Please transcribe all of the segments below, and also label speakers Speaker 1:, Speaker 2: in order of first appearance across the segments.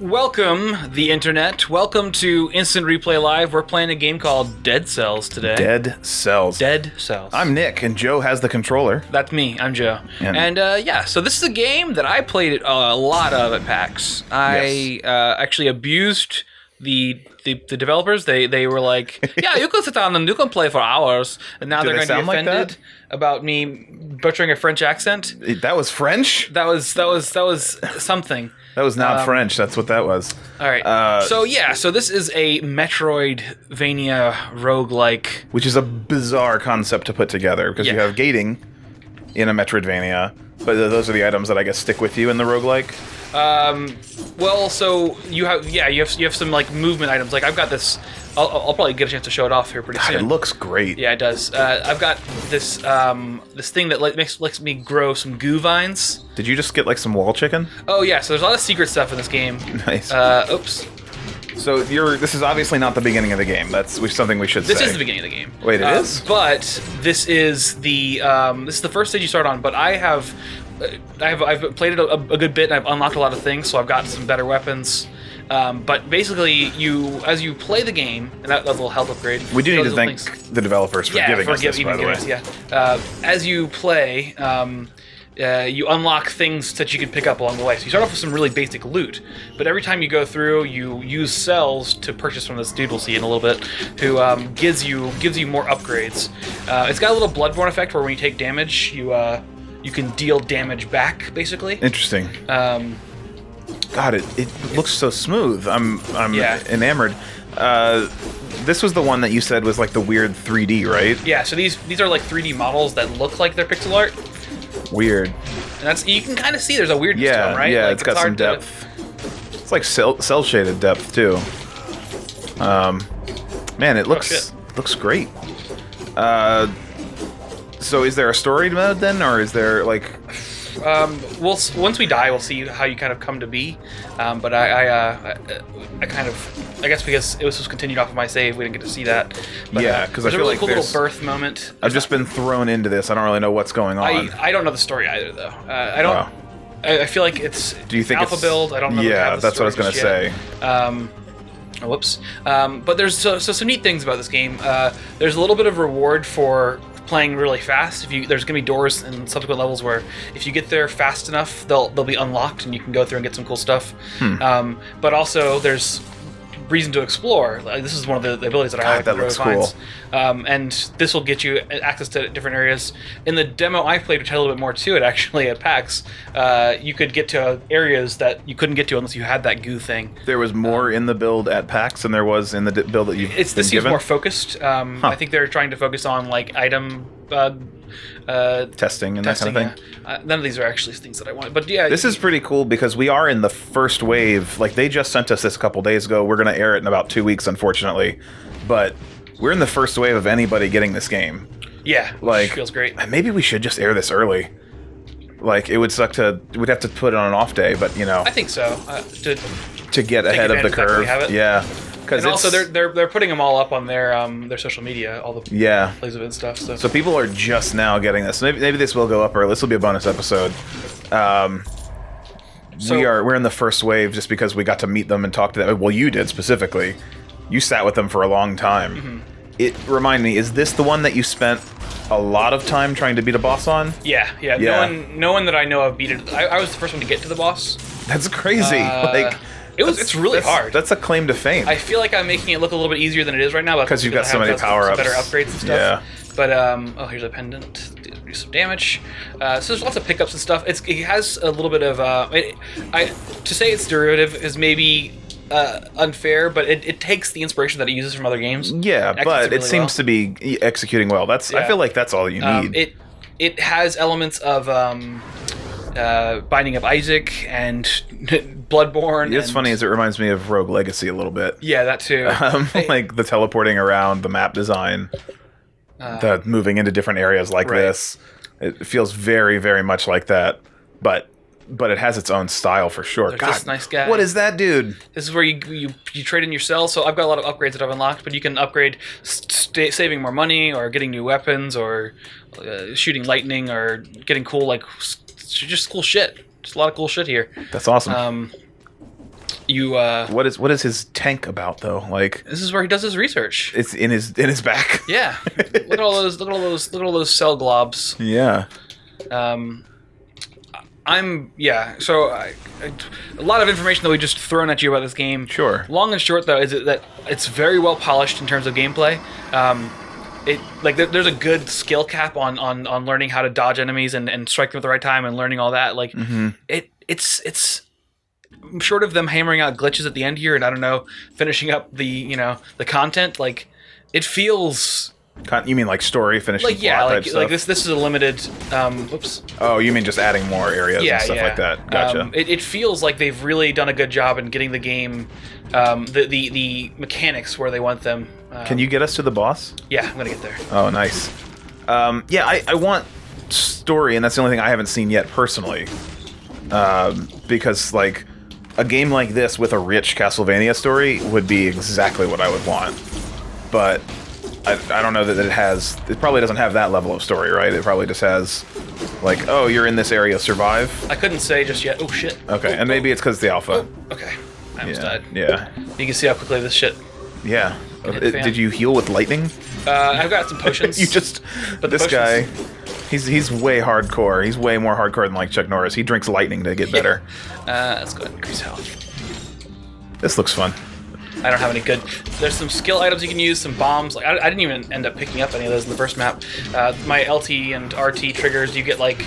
Speaker 1: Welcome, the internet. Welcome to Instant Replay Live. We're playing a game called Dead Cells today.
Speaker 2: Dead Cells.
Speaker 1: Dead Cells.
Speaker 2: I'm Nick, and Joe has the controller.
Speaker 1: That's me. I'm Joe. And yeah, so this is a game that I played a lot of at PAX. I actually abused the developers. They were like, yeah, you can sit down and you can play for hours. And now they're going to be offended about me butchering a French accent.
Speaker 2: That was French?
Speaker 1: That was something.
Speaker 2: That was not French. That's what that was.
Speaker 1: All right. So this is a Metroidvania roguelike. Which
Speaker 2: is a bizarre concept to put together, because you have gating in a Metroidvania, but those are the items that I guess stick with you in the roguelike.
Speaker 1: Well, so you have some like movement items. Like I've got this. I'll probably get a chance to show it off here pretty soon.
Speaker 2: It looks great.
Speaker 1: Yeah, it does. I've got this this thing that lets me grow some goo vines.
Speaker 2: Did you just get like some wall chicken?
Speaker 1: Oh yeah. So there's a lot of secret stuff in this game.
Speaker 2: Nice.
Speaker 1: Oops.
Speaker 2: So this is obviously not the beginning of the game. That's something we should say.
Speaker 1: This is the beginning of the game.
Speaker 2: Wait, it is?
Speaker 1: But this is the first stage you start on. But I've played it a good bit, and I've unlocked a lot of things. So I've got some better weapons. But basically, as you play the game, and that little health upgrade.
Speaker 2: We do need to thank the developers for giving us this, by the way.
Speaker 1: As you play, you unlock things that you can pick up along the way. So you start off with some really basic loot, but every time you go through, you use cells to purchase from this dude we'll see in a little bit, who gives you more upgrades. It's got a little Bloodborne effect where when you take damage, you can deal damage back, basically.
Speaker 2: Interesting. God, it looks so smooth. I'm enamored. This was the one that you said was like the weird 3D, right?
Speaker 1: Yeah. So these are like 3D models that look like they're pixel art.
Speaker 2: Weird.
Speaker 1: And you can kind of see there's a weirdness to them, right?
Speaker 2: Yeah,
Speaker 1: like,
Speaker 2: it's got some depth. It's like cell shaded depth too. Man, it looks great. So is there a story mode then, or is there like?
Speaker 1: Once we die, we'll see how you kind of come to be. But I guess because it was just continued off of my save, we didn't get to see that. But,
Speaker 2: yeah, because I feel
Speaker 1: really
Speaker 2: like
Speaker 1: cool
Speaker 2: there's
Speaker 1: little birth moment.
Speaker 2: I've just been thrown into this. I don't really know what's going on.
Speaker 1: I don't know the story either, though. I don't. I feel like it's.
Speaker 2: Do you think
Speaker 1: alpha build? I don't know.
Speaker 2: Yeah, that's what I was gonna say.
Speaker 1: Whoops. But there's some neat things about this game. There's a little bit of reward for playing really fast. There's gonna be doors in subsequent levels where if you get there fast enough, they'll be unlocked and you can go through and get some cool stuff. But also there's reason to explore. This is one of the abilities that I like.
Speaker 2: That looks cool.
Speaker 1: And this will get you access to different areas. In the demo I played, which had a little bit more to it actually at PAX, you could get to areas that you couldn't get to unless you had that goo thing.
Speaker 2: There was more in the build at PAX than there was in the build that you've been
Speaker 1: This seems more focused. I think they're trying to focus on like item
Speaker 2: testing and that kind of thing.
Speaker 1: None of these are actually things that I wanted, but yeah.
Speaker 2: This is pretty cool because we are in the first wave. Like they just sent us this a couple days ago. We're going to air it in about 2 weeks, unfortunately, but we're in the first wave of anybody getting this game.
Speaker 1: Yeah,
Speaker 2: like
Speaker 1: feels great.
Speaker 2: Maybe we should just air this early. Like it would suck we'd have to put it on an off day, but you know.
Speaker 1: I think so.
Speaker 2: To get ahead of the curve. Yeah.
Speaker 1: And also, they're putting them all up on their social media, all the plays of it and stuff. So
Speaker 2: people are just now getting this. Maybe this will go up early. This will be a bonus episode. We're in the first wave just because we got to meet them and talk to them. Well, you did specifically. You sat with them for a long time. Mm-hmm. Remind me, is this the one that you spent a lot of time trying to beat a boss on?
Speaker 1: Yeah. No one that I know of beat it. I was the first one to get to the boss.
Speaker 2: That's crazy.
Speaker 1: It's really hard.
Speaker 2: That's a claim to fame.
Speaker 1: I feel like I'm making it look a little bit easier than it is right now.
Speaker 2: Because you've got so many power-ups.
Speaker 1: Better upgrades and stuff.
Speaker 2: Yeah.
Speaker 1: But, here's a pendant. Do some damage. So there's lots of pickups and stuff. It has a little bit of... to say it's derivative is maybe unfair, but it takes the inspiration that it uses from other games.
Speaker 2: Yeah, but it seems to be executing well. I feel like that's all you need.
Speaker 1: It has elements of... Binding of Isaac and Bloodborne.
Speaker 2: It's funny as it reminds me of Rogue Legacy a little bit.
Speaker 1: Yeah, that too.
Speaker 2: Like the teleporting around, the map design, the moving into different areas like this. It feels very, very much like that, but it has its own style for sure.
Speaker 1: There's this nice guy.
Speaker 2: What is that dude?
Speaker 1: This is where you trade in your cells. So I've got a lot of upgrades that I've unlocked, but you can upgrade saving more money or getting new weapons or shooting lightning or getting cool just cool shit. Just a lot of cool shit here.
Speaker 2: That's awesome.
Speaker 1: You
Speaker 2: What is his tank about though? Like,
Speaker 1: this is where he does his research.
Speaker 2: it's in his back.
Speaker 1: Yeah. Look at all those cell globs.
Speaker 2: Yeah.
Speaker 1: A lot of information that we just thrown at you about this game.
Speaker 2: Sure.
Speaker 1: Long and short, though, is that it's very well polished in terms of gameplay. There's a good skill cap on learning how to dodge enemies and strike them at the right time and learning all that. Like, it's short of them hammering out glitches at the end here, and I don't know, finishing up the content. Like, it feels.
Speaker 2: You mean like story finishing?
Speaker 1: Like, yeah,
Speaker 2: plot type
Speaker 1: like
Speaker 2: stuff?
Speaker 1: this is a limited. Whoops.
Speaker 2: Oh, you mean just adding more areas and stuff like that? Gotcha.
Speaker 1: It feels like they've really done a good job in getting the game, the mechanics where they want them.
Speaker 2: Can you get us to the boss?
Speaker 1: Yeah, I'm gonna get there.
Speaker 2: Oh, nice. I want story, and that's the only thing I haven't seen yet personally. Because like a game like this with a rich Castlevania story would be exactly what I would want, but. I don't know that it has... It probably doesn't have that level of story, right? It probably just has, like, oh, you're in this area, survive.
Speaker 1: I couldn't say just yet. Oh, shit.
Speaker 2: Okay, and maybe it's because it's the alpha.
Speaker 1: Oh, okay. I almost died.
Speaker 2: Yeah.
Speaker 1: You can see how quickly this shit...
Speaker 2: Yeah. Did you heal with lightning?
Speaker 1: I've got some potions.
Speaker 2: You just... But this guy... He's way hardcore. He's way more hardcore than, like, Chuck Norris. He drinks lightning to get better.
Speaker 1: Let's go ahead and increase health.
Speaker 2: This looks fun.
Speaker 1: I don't have any good... There's some skill items you can use, some bombs. Like, I didn't even end up picking up any of those in the first map. My LT and RT triggers, you get, like,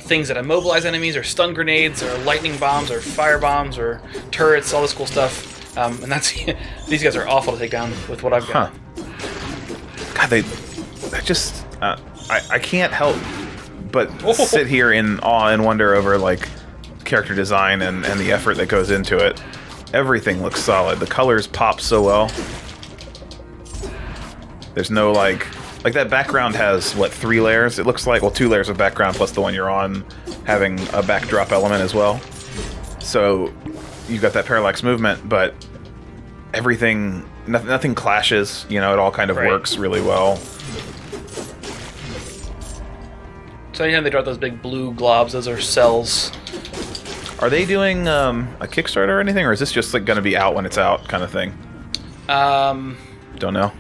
Speaker 1: things that immobilize enemies, or stun grenades, or lightning bombs, or fire bombs, or turrets, all this cool stuff. And that's... These guys are awful to take down with what I've got.
Speaker 2: God, I just... I can't help but sit here in awe and wonder over, like, character design and the effort that goes into it. Everything looks solid. The colors pop so well. There's no, like that background has, what, 3 layers? It looks like, well, 2 layers of background plus the one you're on having a backdrop element as well. So you've got that parallax movement, but everything, nothing clashes, it all kind of works really well.
Speaker 1: So anytime they drop those big blue globs, those are cells.
Speaker 2: Are they doing a Kickstarter or anything, or is this just like going to be out when it's out kind of thing? Don't know.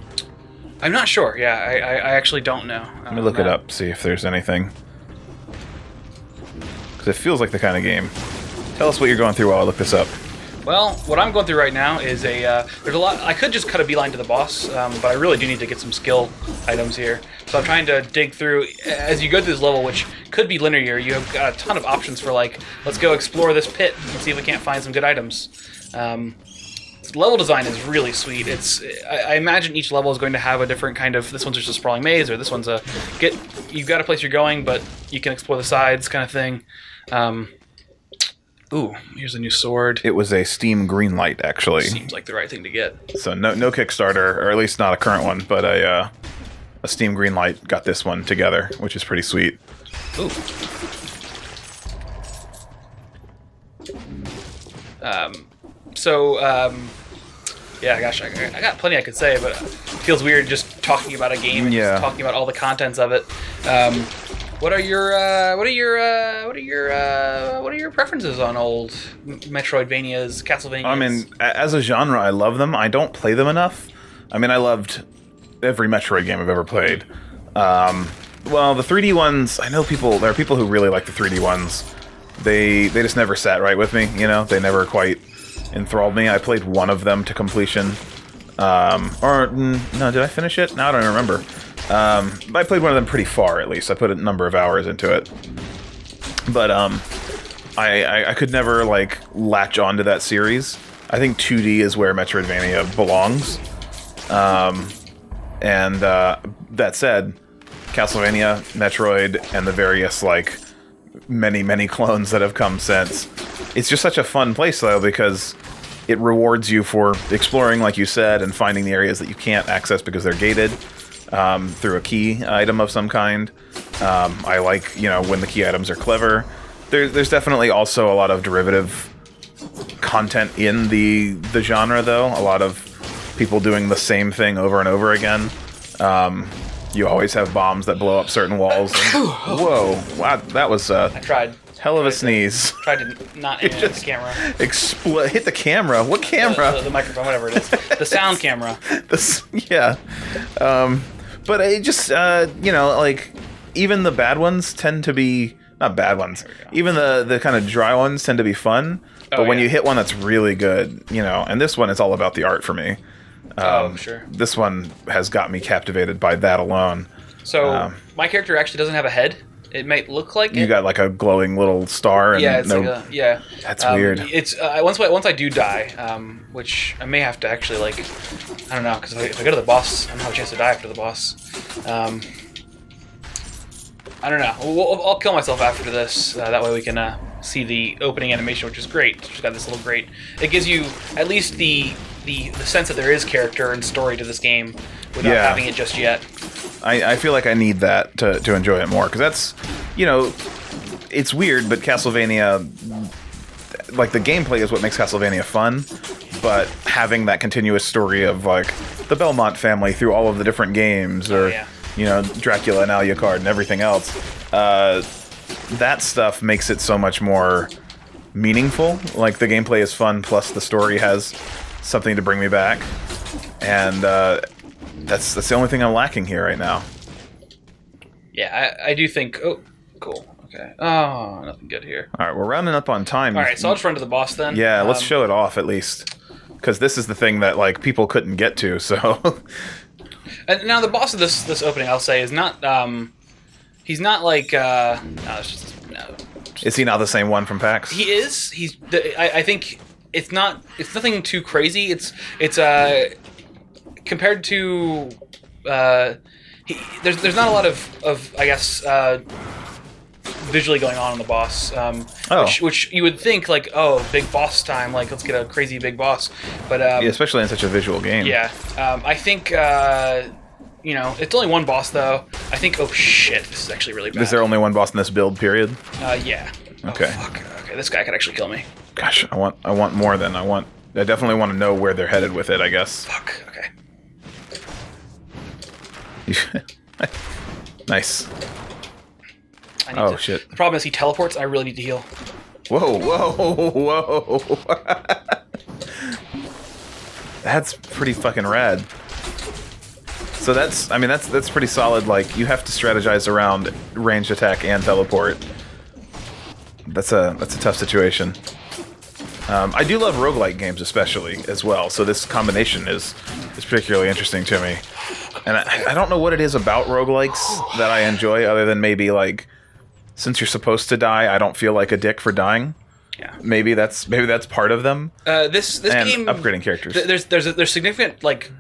Speaker 1: I'm not sure. Yeah, I actually don't know.
Speaker 2: Let me look it up, see if there's anything. Because it feels like the kind of game. Tell us what you're going through while I look this up.
Speaker 1: Well, what I'm going through right now is there's a lot... I could just cut a beeline to the boss, but I really do need to get some skill items here. So I'm trying to dig through... As you go through this level, which could be linear, you have got a ton of options for, like, let's go explore this pit and see if we can't find some good items. Level design is really sweet. I imagine each level is going to have a different kind of... This one's just a sprawling maze, or this one's a... You've got a place you're going, but you can explore the sides kind of thing. Ooh, here's a new sword.
Speaker 2: It was a Steam Greenlight, actually.
Speaker 1: Seems like the right thing to get.
Speaker 2: So no Kickstarter, or at least not a current one, but a Steam Greenlight got this one together, which is pretty sweet.
Speaker 1: Ooh. Yeah, gosh, I got plenty I could say, but it feels weird just talking about a game and just talking about all the contents of it. What are your preferences on old Metroidvanias, Castlevanias?
Speaker 2: I mean, as a genre, I love them. I don't play them enough. I mean, I loved every Metroid game I've ever played. Well, the 3D ones, I know there are people who really like the 3D ones. They just never sat right with me, They never quite enthralled me. I played one of them to completion. No, did I finish it? No, I don't even remember. I played one of them pretty far, at least. I put a number of hours into it. But, I could never, like, latch onto that series. I think 2D is where Metroidvania belongs. That said, Castlevania, Metroid, and the various, like, many clones that have come since. It's just such a fun place, though, because it rewards you for exploring, like you said, and finding the areas that you can't access because they're gated. Through a key item of some kind. I like, when the key items are clever. There's definitely also a lot of derivative content in the genre, though. A lot of people doing the same thing over and over again. You always have bombs that blow up certain walls. And, whoa, wow, that was
Speaker 1: I tried.
Speaker 2: Hell of a sneeze.
Speaker 1: Tried to not aim at the camera.
Speaker 2: Hit the camera. What camera?
Speaker 1: The microphone, whatever it is. The sound camera.
Speaker 2: Yeah. But it just, you know, like, even the bad ones tend to be... Not bad ones. Even the kind of dry ones tend to be fun. But when you hit one that's really good, you know, and this one is all about the art for me.
Speaker 1: Sure.
Speaker 2: This one has got me captivated by that alone.
Speaker 1: So, my character actually doesn't have a head. It might look like
Speaker 2: you got like a glowing little star. And
Speaker 1: yeah, it's like a, yeah.
Speaker 2: That's weird.
Speaker 1: It's once I do die, which I may have to actually like, I don't know, because if I go to the boss, I don't have a chance to die after the boss. I don't know. I'll kill myself after this. That way we can see the opening animation, which is great. It's got this little grate. It gives you at least the sense that there is character and story to this game without having it just yet.
Speaker 2: I feel like I need that to enjoy it more, because that's, you know, it's weird, but Castlevania, like, the gameplay is what makes Castlevania fun, but having that continuous story of, like, the Belmont family through all of the different games, or, you know, Dracula and Alucard and everything else, that stuff makes it so much more meaningful. Like, the gameplay is fun, plus the story has something to bring me back, and, that's the only thing I'm lacking here right now.
Speaker 1: Yeah, I do think... Oh, cool. Okay. Oh, nothing good here.
Speaker 2: Alright, we're rounding up on time.
Speaker 1: Alright, so I'll just run to the boss then.
Speaker 2: Yeah, let's show it off at least. Because this is the thing that, like, people couldn't get to, so...
Speaker 1: And now, the boss of this opening, I'll say, is not... he's not like... no, it's just... No.
Speaker 2: Is he not the same one from PAX?
Speaker 1: He is. He's... I think it's not... It's nothing too crazy. It's compared to, there's not a lot of I guess, visually going on in the boss, which you would think, like, oh, big boss time, like, let's get a crazy big boss, but yeah,
Speaker 2: especially in such a visual game.
Speaker 1: Yeah, I think, you know, it's only one boss though. I think, oh shit, this is actually really bad.
Speaker 2: Is there only one boss in this build, period?
Speaker 1: Yeah.
Speaker 2: Okay.
Speaker 1: Oh, fuck. Okay, this guy could actually kill me.
Speaker 2: Gosh, I want more than I definitely want to know where they're headed with it, I guess.
Speaker 1: Fuck. Okay.
Speaker 2: Nice. Shit.
Speaker 1: The problem is he teleports, and I really need to heal.
Speaker 2: Whoa. That's pretty fucking rad. So that's pretty solid. Like, you have to strategize around ranged attack and teleport. That's a tough situation. I do love roguelike games especially as well, so this combination is particularly interesting to me. And I don't know what it is about roguelikes that I enjoy, other than maybe, like, since you're supposed to die, I don't feel like a dick for dying.
Speaker 1: Yeah.
Speaker 2: Maybe that's part of them.
Speaker 1: This
Speaker 2: and
Speaker 1: game,
Speaker 2: upgrading characters.
Speaker 1: There's significant, like,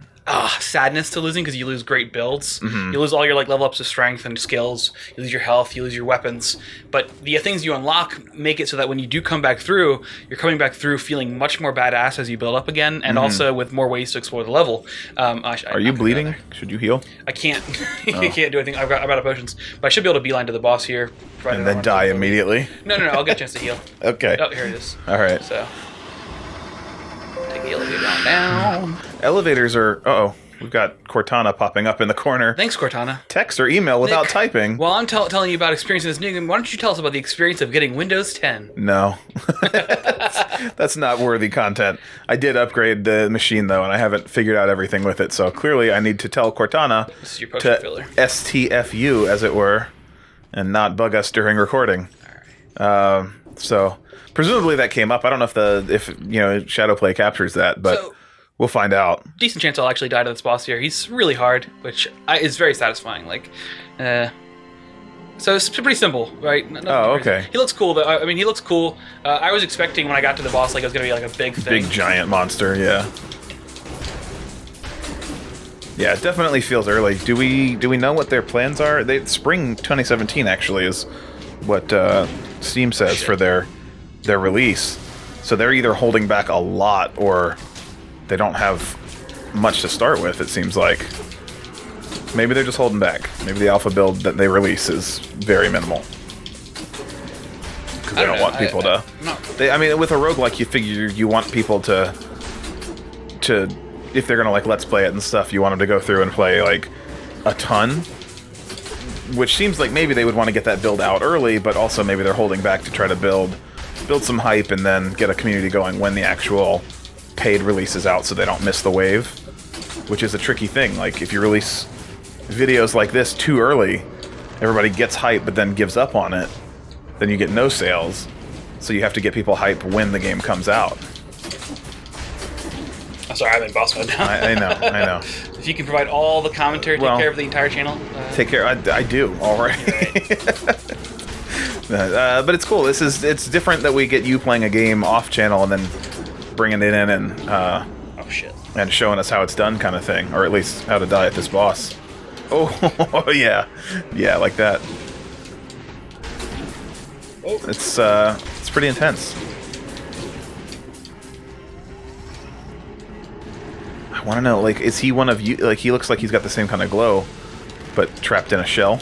Speaker 1: sadness to losing, because you lose great builds.
Speaker 2: Mm-hmm.
Speaker 1: You lose all your, like, level ups of strength and skills. You lose your health. You lose your weapons. But the things you unlock make it so that when you do come back through, you're coming back through feeling much more badass as you build up again, and also with more ways to explore the level.
Speaker 2: Are you bleeding? Should you heal?
Speaker 1: I can't. I can't do anything. I'm out of potions, but I should be able to beeline to the boss here.
Speaker 2: And then die immediately?
Speaker 1: No. I'll get a chance to heal.
Speaker 2: Okay.
Speaker 1: Oh, here it is.
Speaker 2: All right.
Speaker 1: So take the elevator on down.
Speaker 2: Elevators are... Uh-oh. We've got Cortana popping up in the corner.
Speaker 1: Thanks, Cortana.
Speaker 2: Text or email without typing.
Speaker 1: Well, I'm telling you about experiencing this new game. Why don't you tell us about the experience of getting Windows 10?
Speaker 2: No. That's not worthy content. I did upgrade the machine, though, and I haven't figured out everything with it. So clearly I need to tell Cortana
Speaker 1: this is your potion filler.
Speaker 2: STFU, as it were, and not bug us during recording.
Speaker 1: All right.
Speaker 2: So presumably that came up. I don't know if Shadowplay captures that, but... We'll find out.
Speaker 1: Decent chance I'll actually die to this boss here. He's really hard, which is very satisfying. Like, so it's pretty simple, right?
Speaker 2: Okay.
Speaker 1: He looks cool, though. I mean, he looks cool. I was expecting when I got to the boss, like, it was gonna be like a big thing.
Speaker 2: Big giant monster, yeah. Yeah, it definitely feels early. Do we know what their plans are? Spring 2017 actually is what Steam says for their release. So they're either holding back a lot or they don't have much to start with, it seems like. Maybe they're just holding back. Maybe the alpha build that they release is very minimal. Because they don't want people to... I mean, with a roguelike, you figure you want people to if they're going to, like, let's play it and stuff, you want them to go through and play, like, a ton. which seems like maybe they would want to get that build out early, but also maybe they're holding back to try to build some hype and then get a community going when the actual paid release is out so they don't miss the wave, which is a tricky thing. Like, if you release videos like this too early, everybody gets hype but then gives up on it, then you get no sales. So you have to get people hype when the game comes out.
Speaker 1: I'm sorry, I'm in boss mode now.
Speaker 2: I know.
Speaker 1: If you can provide all the commentary, take care of the entire channel.
Speaker 2: Take care. I do already. But it's cool. It's different that we get you playing a game off channel and then bringing it in and
Speaker 1: oh shit,
Speaker 2: and showing us how it's done, kind of thing, or at least how to die at this boss. Oh yeah, like that. Oh. It's pretty intense. I want to know, like, is he one of you? Like, he looks like he's got the same kind of glow, but trapped in a shell.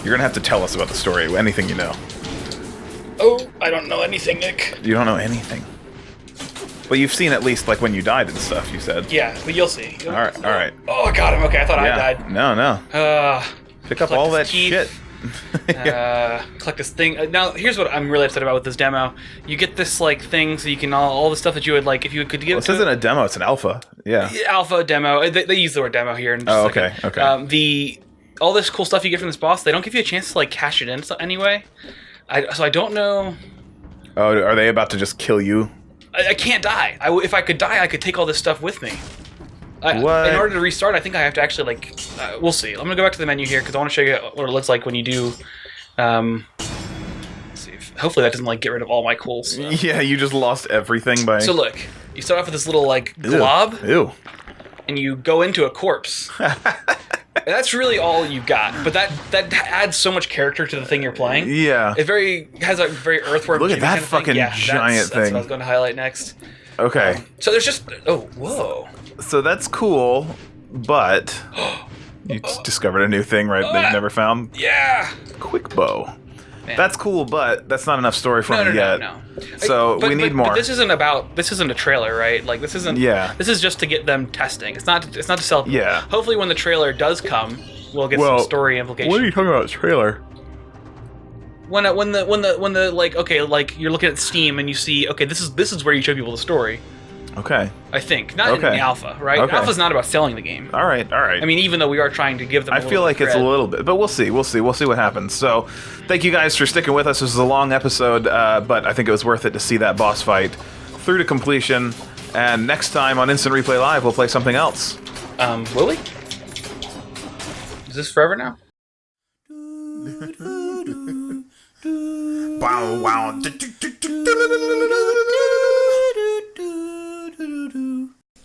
Speaker 2: You're gonna have to tell us about the story, anything you know.
Speaker 1: Oh, I don't know anything, Nick.
Speaker 2: You don't know anything. But you've seen at least, like, when you died and stuff, you said.
Speaker 1: Yeah, but you'll see.
Speaker 2: All right.
Speaker 1: Oh, I got him. Okay, I thought I died.
Speaker 2: No. Pick up all that shit.
Speaker 1: Collect this thing. Now, here's what I'm really upset about with this demo. You get this, like, thing, so you can all the stuff that you would, like, if you could give.
Speaker 2: Well, this isn't a demo; it's an alpha. Yeah.
Speaker 1: Alpha demo. They use the word demo here. In just
Speaker 2: okay.
Speaker 1: All this cool stuff you get from this boss, they don't give you a chance to, like, cash it in anyway. So I don't know.
Speaker 2: Oh, are they about to just kill you?
Speaker 1: I can't die. If I could die, I could take all this stuff with me.
Speaker 2: What?
Speaker 1: In order to restart, I think I have to actually, like... we'll see. I'm going to go back to the menu here, because I want to show you what it looks like when you do... let's see. Hopefully that doesn't, like, get rid of all my cool stuff.
Speaker 2: Yeah, you just lost everything by...
Speaker 1: So look, you start off with this little, like, glob.
Speaker 2: Ew.
Speaker 1: And you go into a corpse. And that's really all you got. But that adds so much character to the thing you're playing.
Speaker 2: Yeah.
Speaker 1: It has a very earthworm.
Speaker 2: Look at that fucking giant thing.
Speaker 1: That's what I was going to highlight next.
Speaker 2: Okay.
Speaker 1: So there's just... Oh, whoa.
Speaker 2: So that's cool, but... you discovered a new thing, right, that you've never found?
Speaker 1: Yeah!
Speaker 2: Quick bow. Man. That's cool, but that's not enough story for me yet.
Speaker 1: No.
Speaker 2: So we need more.
Speaker 1: But this isn't a trailer, right? Like, this isn't...
Speaker 2: Yeah.
Speaker 1: This is just to get them testing. It's not to sell...
Speaker 2: Yeah.
Speaker 1: Hopefully when the trailer does come, we'll get some story implications.
Speaker 2: What are you talking about, trailer?
Speaker 1: When the like, okay, like, you're looking at Steam and you see, okay, this is where you show people the story.
Speaker 2: Okay.
Speaker 1: I think. Not in the alpha, right?
Speaker 2: Okay.
Speaker 1: Alpha's not about selling the game.
Speaker 2: All right.
Speaker 1: I mean, even though we are trying to give them
Speaker 2: I feel like it's a little bit, but we'll see what happens. So, thank you guys for sticking with us. This is a long episode, but I think it was worth it to see that boss fight through to completion. And next time on Instant Replay Live, we'll play something else.
Speaker 1: Will we? Is this forever now?
Speaker 2: Wow, wow.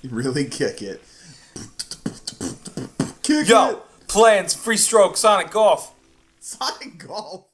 Speaker 2: Really kick it.
Speaker 3: Yo, plans, free stroke, Sonic Golf.
Speaker 2: Sonic Golf?